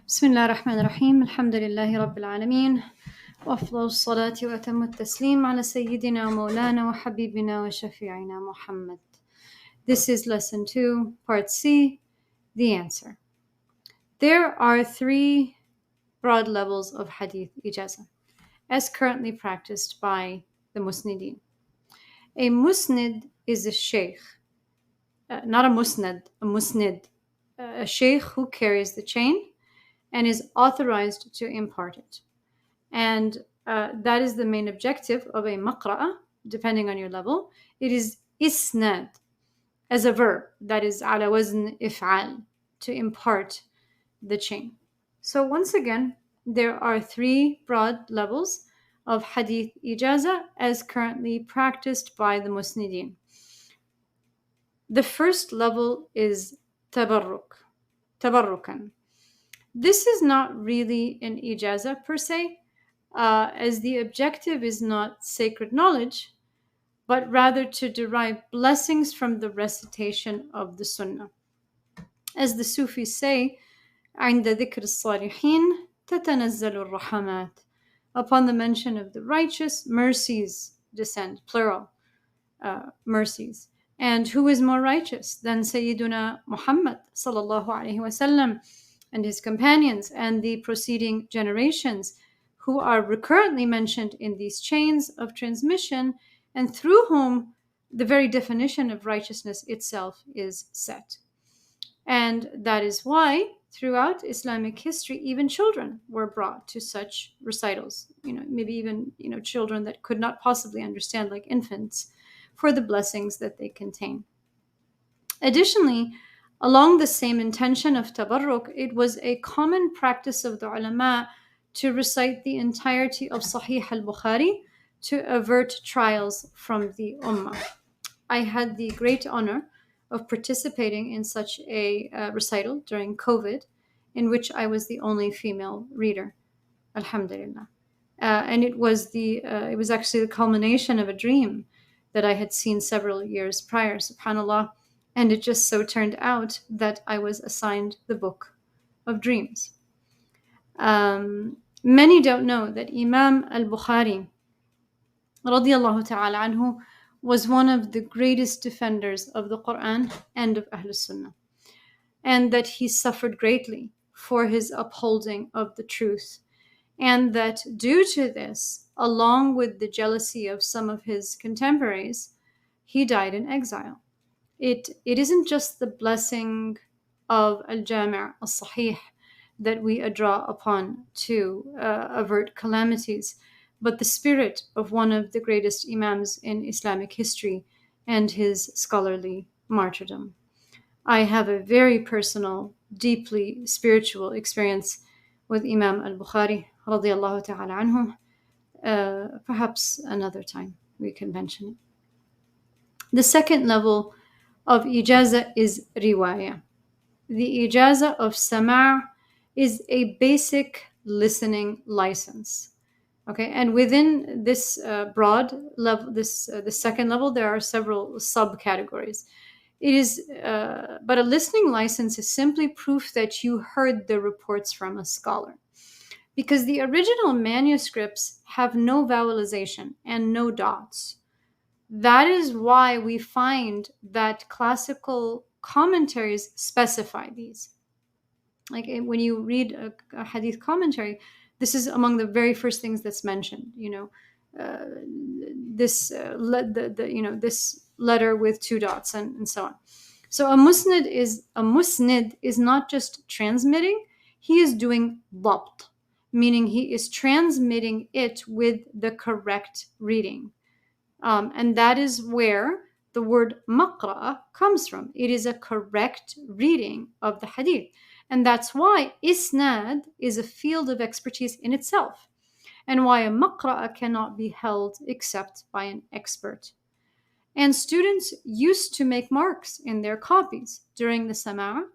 بسم الله الرحمن الرحيم الحمد لله رب العالمين وأفضل الصلاة وأتم التسليم على سيدنا ومولانا وحبيبنا وشفيعنا Muhammad. This is lesson 2, part C, the answer. There are 3 broad levels of hadith ijazah, as currently practiced by the musnidin. A musnid is a sheikh, not a musnad, a musnid, a sheikh who carries the chain and is authorized to impart it. And that is the main objective of a maqra'ah, depending on your level. It is isnad, as a verb, that is ala wazn if'al, to impart the chain. So once again, there are 3 broad levels of hadith ijazah as currently practiced by the musnidin. The first level is tabarrukan. This is not really an ijazah per se, as the objective is not sacred knowledge, but rather to derive blessings from the recitation of the sunnah. As the Sufis say, عند ذكر الصالحين تتنزل الرحمات. Upon the mention of the righteous, mercies descend, plural, mercies. And who is more righteous than Sayyiduna Muhammad sallallahu alaihi wasallam and his companions and the preceding generations, who are recurrently mentioned in these chains of transmission, and through whom the very definition of righteousness itself is set. And that is why throughout Islamic history, even children were brought to such recitals, maybe even, children that could not possibly understand, like infants, for the blessings that they contain. Additionally, along the same intention of tabarruk, it was a common practice of the ulama to recite the entirety of Sahih al-Bukhari to avert trials from the ummah. I had the great honor of participating in such a recital during COVID, in which I was the only female reader, alhamdulillah. And it was actually the culmination of a dream that I had seen several years prior, subhanAllah. And it just so turned out that I was assigned the book of dreams. Many don't know that Imam al-Bukhari, radiyallahu ta'ala anhu, was one of the greatest defenders of the Quran and of Ahl Sunnah, and that he suffered greatly for his upholding of the truth, and that due to this, along with the jealousy of some of his contemporaries, he died in exile. It isn't just the blessing of al-Jami' al-Sahih that we draw upon to avert calamities, but the spirit of one of the greatest imams in Islamic history and his scholarly martyrdom. I have a very personal, deeply spiritual experience with Imam al-Bukhari, radiyallahu ta'ala anhu. Perhaps another time we can mention it. The second level of ijazah is riwayah. The ijazah of sama' is a basic listening license. Okay, and within this broad level, the second level, there are several subcategories. But a listening license is simply proof that you heard the reports from a scholar, because the original manuscripts have no vowelization and no dots. That is why we find that classical commentaries specify these. Like when you read a hadith commentary, this is among the very first things that's mentioned. This letter with 2 dots and so on. So a musnid is not just transmitting; he is doing dabt, meaning he is transmitting it with the correct reading. And that is where the word maqra comes from. It is a correct reading of the hadith. And that's why isnad is a field of expertise in itself, and why a maqra cannot be held except by an expert. And students used to make marks in their copies during the sama'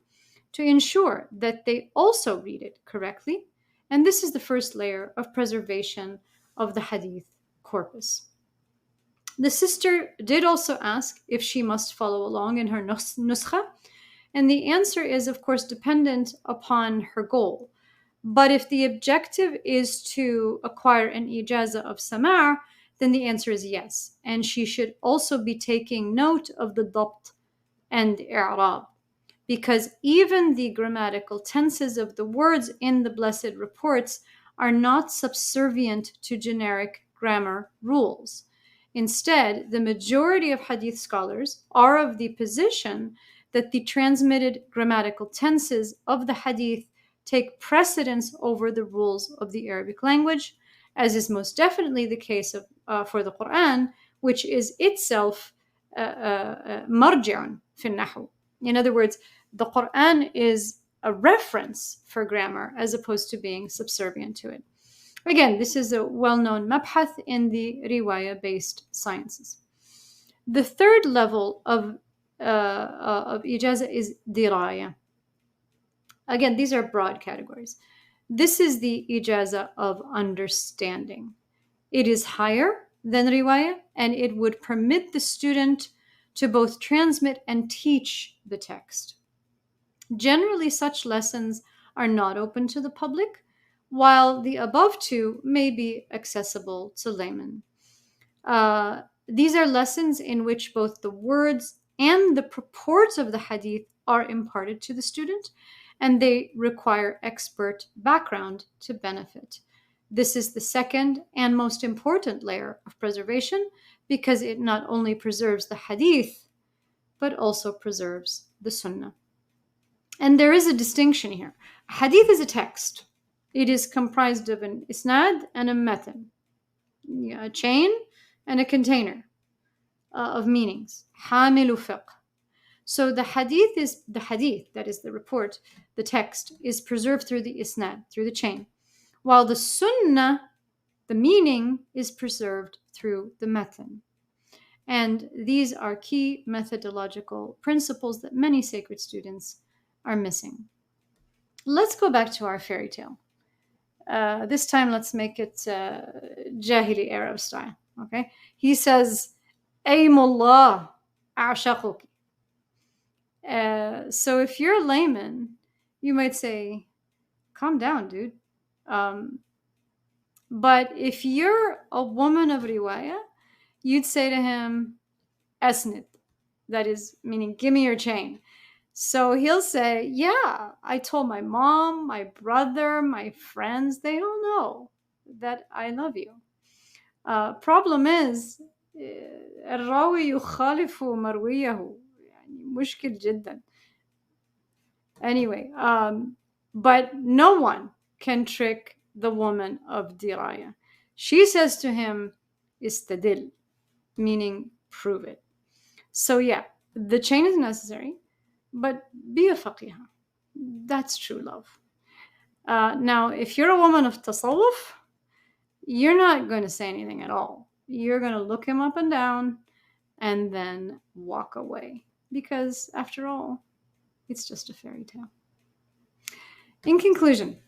to ensure that they also read it correctly. And this is the first layer of preservation of the hadith corpus. The sister did also ask if she must follow along in her nuskha, and the answer is, of course, dependent upon her goal. But if the objective is to acquire an ijaza of samar, then the answer is yes. And she should also be taking note of the dabt and i'rab, because even the grammatical tenses of the words in the blessed reports are not subservient to generic grammar rules. Instead, the majority of hadith scholars are of the position that the transmitted grammatical tenses of the hadith take precedence over the rules of the Arabic language, as is most definitely the case for the Quran, which is itself marji'un fi nahu. In other words, the Quran is a reference for grammar as opposed to being subservient to it. Again, this is a well-known mabhath in the riwayah-based sciences. The third level of ijaza is diraya. Again, these are broad categories. This is the ijaza of understanding. It is higher than riwayah, and it would permit the student to both transmit and teach the text. Generally, such lessons are not open to the public, while the above two may be accessible to laymen. These are lessons in which both the words and the purports of the hadith are imparted to the student, and they require expert background to benefit. This is the second and most important layer of preservation, because it not only preserves the hadith, but also preserves the sunnah. And there is a distinction here. A hadith is a text. It is comprised of an isnad and a matan, a chain and a container of meanings. Hamilu fiqh. So the hadith, that is the report, the text, is preserved through the isnad, through the chain, while the sunnah, the meaning, is preserved through the matan. And these are key methodological principles that many sacred students are missing. Let's go back to our fairy tale. This time, let's make it Jahili Arab style. Okay, he says, "Aymullah a'shaquki." So if you're a layman, you might say, "Calm down, dude." But if you're a woman of riwayah, you'd say to him, "Asnid," that is meaning, "Give me your chain." So he'll say, "Yeah, I told my mom, my brother, my friends, they all know that I love you." Problem is, الراوي يخالف مرويه، يعني مشكل جدا. Anyway, but no one can trick the woman of diraya. She says to him, "Istadil," meaning prove it. So yeah, the chain is necessary, but be a faqihah. That's true love. Now, if you're a woman of tasawwuf, you're not going to say anything at all. You're going to look him up and down and then walk away, because after all, it's just a fairy tale. In conclusion,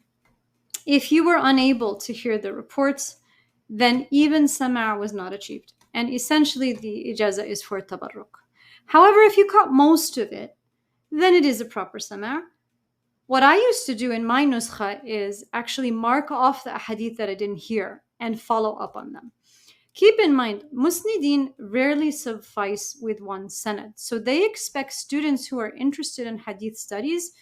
if you were unable to hear the reports, then even sama' was not achieved, and essentially the ijaza is for tabarruk. However, if you caught most of it, then it is a proper sama'. What I used to do in my nuskha is actually mark off the ahadith that I didn't hear and follow up on them. Keep in mind, musnidin rarely suffice with one sanad, so they expect students who are interested in hadith studies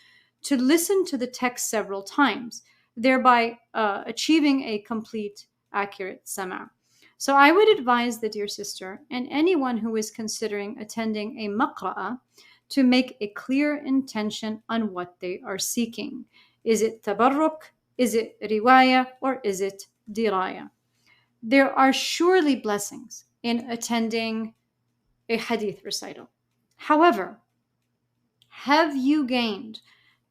to listen to the text several times, thereby achieving a complete, accurate sama'. So I would advise the dear sister and anyone who is considering attending a maqra'ah to make a clear intention on what they are seeking. Is it tabarruk? Is it riwayah? Or is it diraya? There are surely blessings in attending a hadith recital. However, have you gained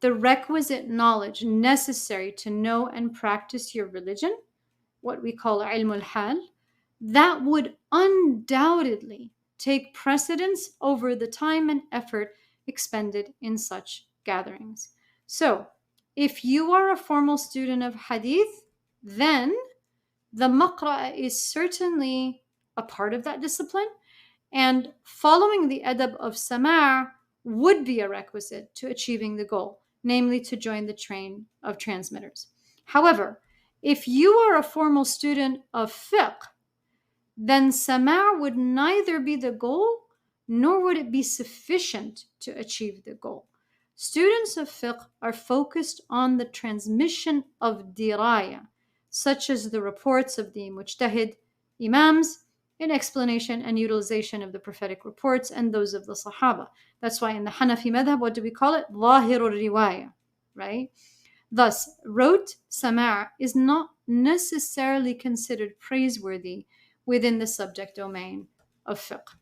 the requisite knowledge necessary to know and practice your religion, what we call ilm al-hal? That would undoubtedly take precedence over the time and effort expended in such gatherings. So, if you are a formal student of hadith, then the maqra' is certainly a part of that discipline, and following the adab of sama' would be a requisite to achieving the goal, namely to join the train of transmitters. However, if you are a formal student of fiqh, then sama' would neither be the goal nor would it be sufficient to achieve the goal. Students of fiqh are focused on the transmission of diraya, such as the reports of the mujtahid imams in explanation and utilization of the prophetic reports and those of the Sahaba. That's why in the Hanafi madhab, what do we call it? Zahirul riwaya, right? Thus, rote sama' is not necessarily considered praiseworthy within the subject domain of fiqh,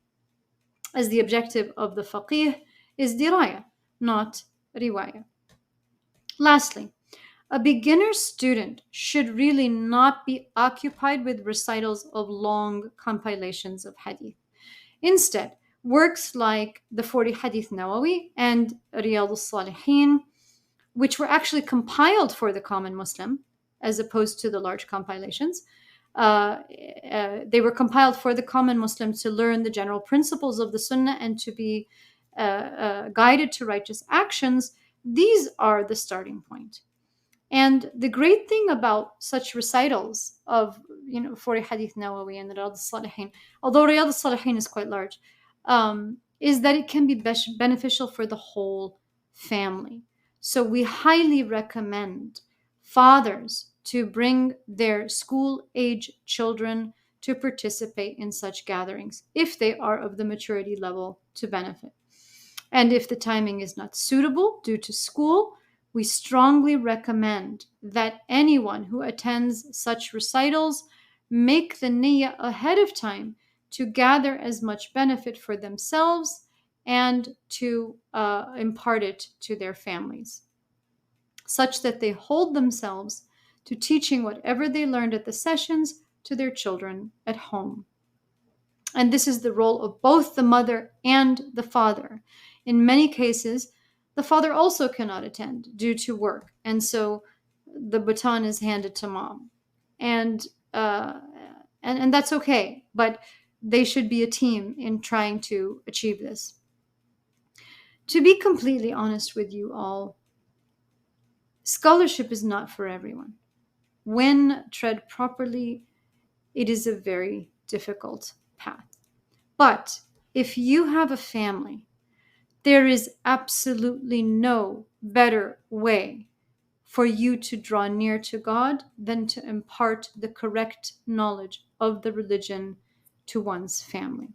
as the objective of the faqih is diraya, not riwaya. Lastly, a beginner student should really not be occupied with recitals of long compilations of hadith. Instead, works like the 40 Hadith Nawawi and Riyadh al-Salihin, which were actually compiled for the common Muslim, as opposed to the large compilations. They were compiled for the common Muslim to learn the general principles of the Sunnah and to be guided to righteous actions. These are the starting point. And the great thing about such recitals of 40 Hadith Nawawi and Riyadh al-Salihin, although Riyadh al-Salihin is quite large, is that it can be beneficial for the whole family. So we highly recommend fathers to bring their school-age children to participate in such gatherings if they are of the maturity level to benefit. And if the timing is not suitable due to school, we strongly recommend that anyone who attends such recitals make the niyyah ahead of time to gather as much benefit for themselves and to impart it to their families, such that they hold themselves to teaching whatever they learned at the sessions to their children at home. And this is the role of both the mother and the father. In many cases, the father also cannot attend due to work, and so the baton is handed to mom, and that's okay. But they should be a team in trying to achieve this. To be completely honest with you all, scholarship is not for everyone. When tread properly, it is a very difficult path. But if you have a family, there is absolutely no better way for you to draw near to God than to impart the correct knowledge of the religion to one's family.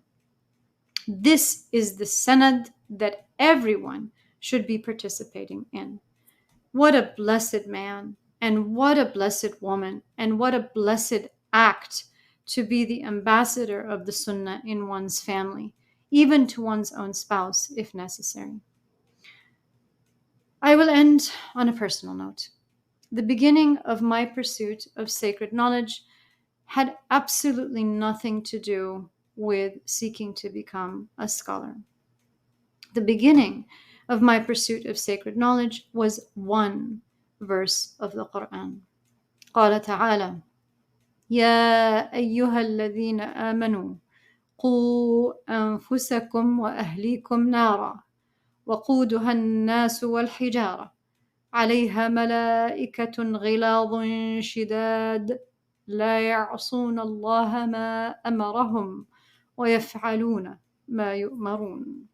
This is the sanad that everyone should be participating in. What a blessed man, and what a blessed woman, and what a blessed act to be the ambassador of the Sunnah in one's family, even to one's own spouse if necessary. I will end on a personal note. The beginning of my pursuit of sacred knowledge had absolutely nothing to do with seeking to become a scholar. The beginning of my pursuit of sacred knowledge was one verse of the Quran. قال تعالى: يا أيها الذين آمنوا قوا أنفسكم وأهليكم نارا وقودها الناس والحجارة عليها ملائكة غلاظ شداد لا يعصون الله ما أمرهم ويفعلون ما يؤمرون.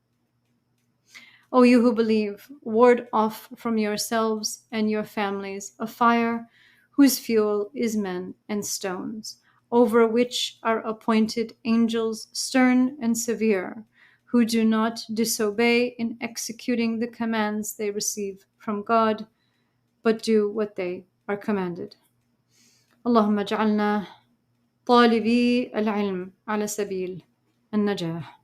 O you who believe, ward off from yourselves and your families a fire whose fuel is men and stones, over which are appointed angels stern and severe, who do not disobey in executing the commands they receive from God, but do what they are commanded. اللهم اجعلنا طالبي العلم على سبيل النجاح.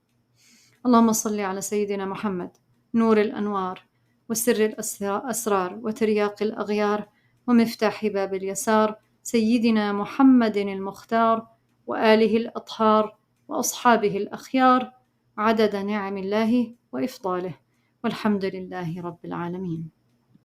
اللهم صل على سيدنا محمد نور الأنوار وسر الأسرار وترياق الأغيار ومفتاح باب اليسار سيدنا محمد المختار وآله الأطهار وأصحابه الأخيار عدد نعم الله وإفضاله والحمد لله رب العالمين.